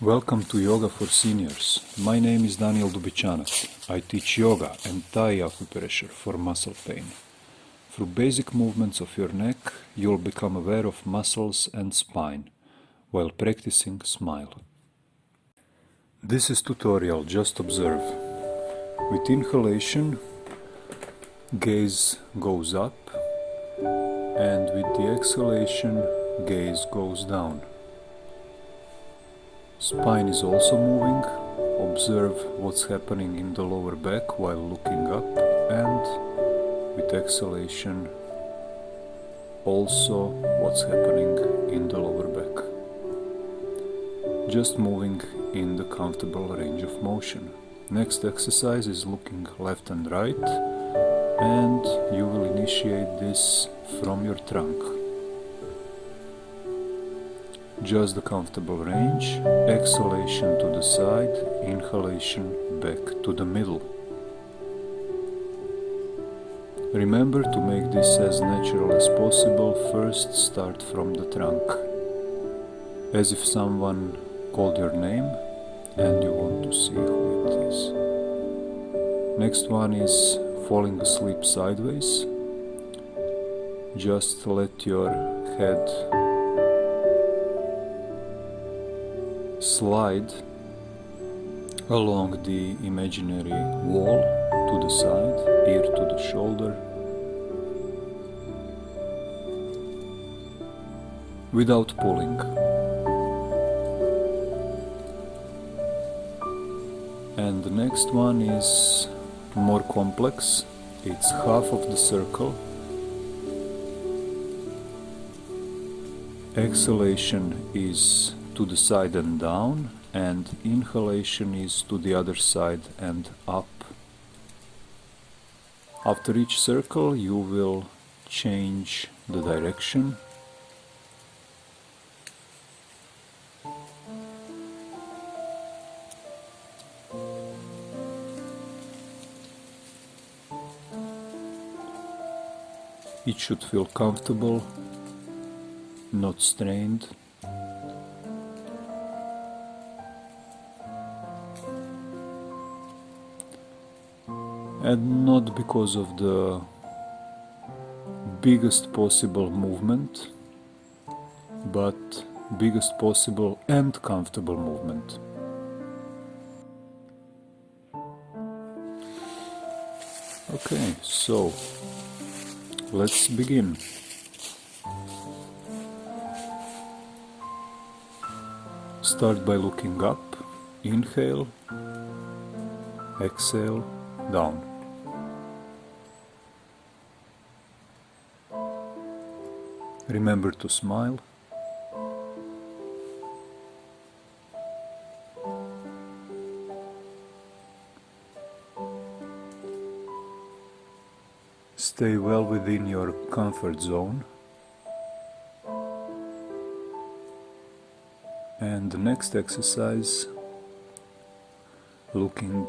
Welcome to Yoga for Seniors. My name is Daniel Dubichanac. I teach yoga and Thai acupressure for muscle pain. Through basic movements of your neck, you'll become aware of muscles and spine. While practicing, smile. This is tutorial, just observe. With inhalation, gaze goes up, and with the exhalation, gaze goes down. Spine is also moving. Observe what's happening in the lower back while looking up, and with exhalation, also what's happening in the lower back. Just moving in the comfortable range of motion. Next exercise is looking left and right, and you will initiate this from your trunk. Just the comfortable range, exhalation to the side, inhalation back to the middle. Remember to make this as natural as possible. First start from the trunk, as if someone called your name and you want to see who it is. Next one is falling asleep sideways. Just let your head slide along the imaginary wall to the side, ear to the shoulder, without pulling. And the next one is more complex. It's half of the circle. Exhalation is to the side and down, and inhalation is to the other side and up. After each circle, you will change the direction. It should feel comfortable, not strained. And not because of the biggest possible movement, but biggest possible and comfortable movement. Okay, so let's begin. Start by looking up, inhale, exhale, down. Remember to smile. Stay well within your comfort zone. And the next exercise, looking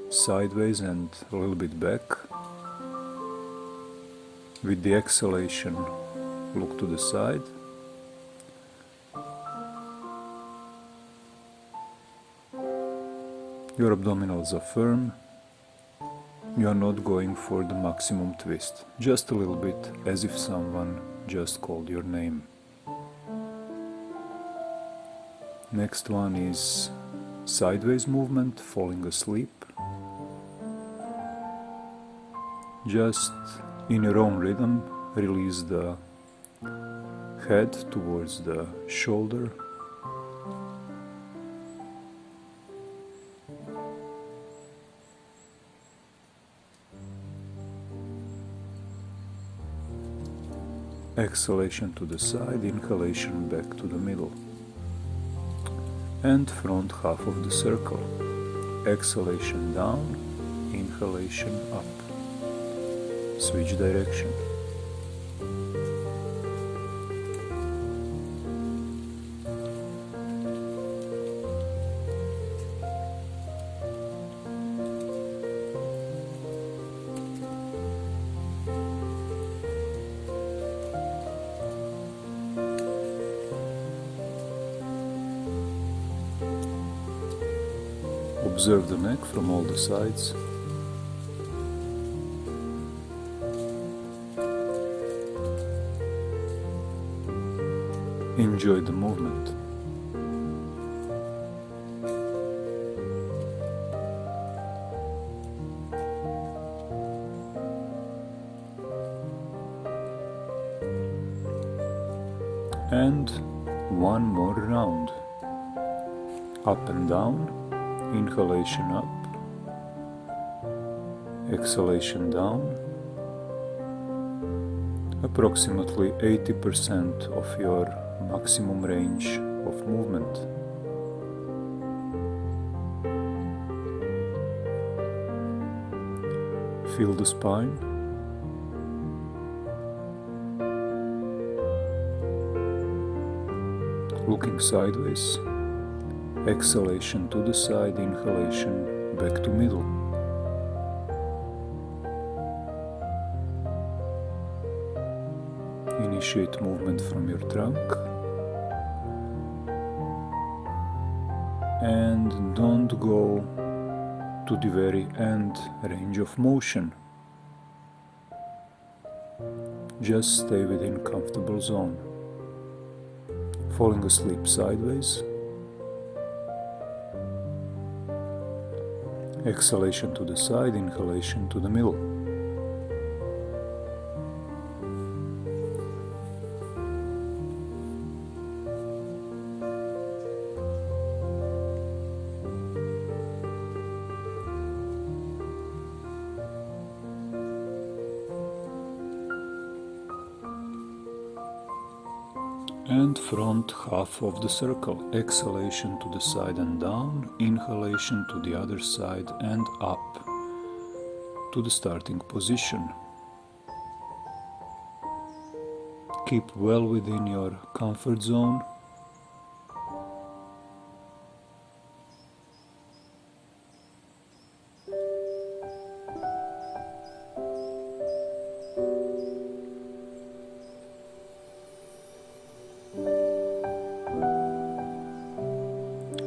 sideways and a little bit back. With the exhalation, look to the side. Your abdominals are firm. You are not going for the maximum twist, just a little bit, as if someone just called your name. Next one is sideways movement, falling asleep. Just in your own rhythm, release the head towards the shoulder. Exhalation to the side, inhalation back to the middle. And front half of the circle. Exhalation down, inhalation up. Switch direction. Observe the neck from all the sides. Enjoy the movement. And one more round. Up and down, inhalation up, exhalation down. Approximately 80% of your maximum range of movement. Feel the spine. Looking sideways, exhalation to the side, inhalation back to middle. Initiate movement from your trunk and don't go to the very end range of motion. Just stay within comfortable zone. Falling asleep sideways. Exhalation to the side, inhalation to the middle. And front half of the circle. Exhalation to the side and down, inhalation to the other side and up to the starting position. Keep well within your comfort zone.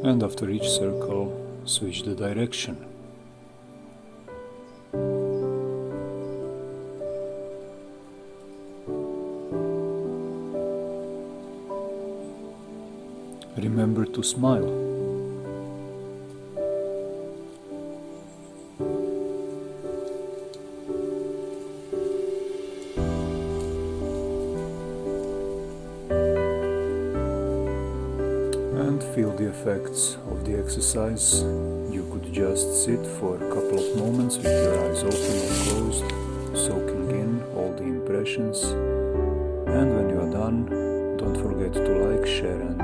And after each circle, switch the direction. Remember to smile. And feel the effects of the exercise. You could just sit for a couple of moments with your eyes open or closed, soaking in all the impressions. And when you are done, don't forget to like, share and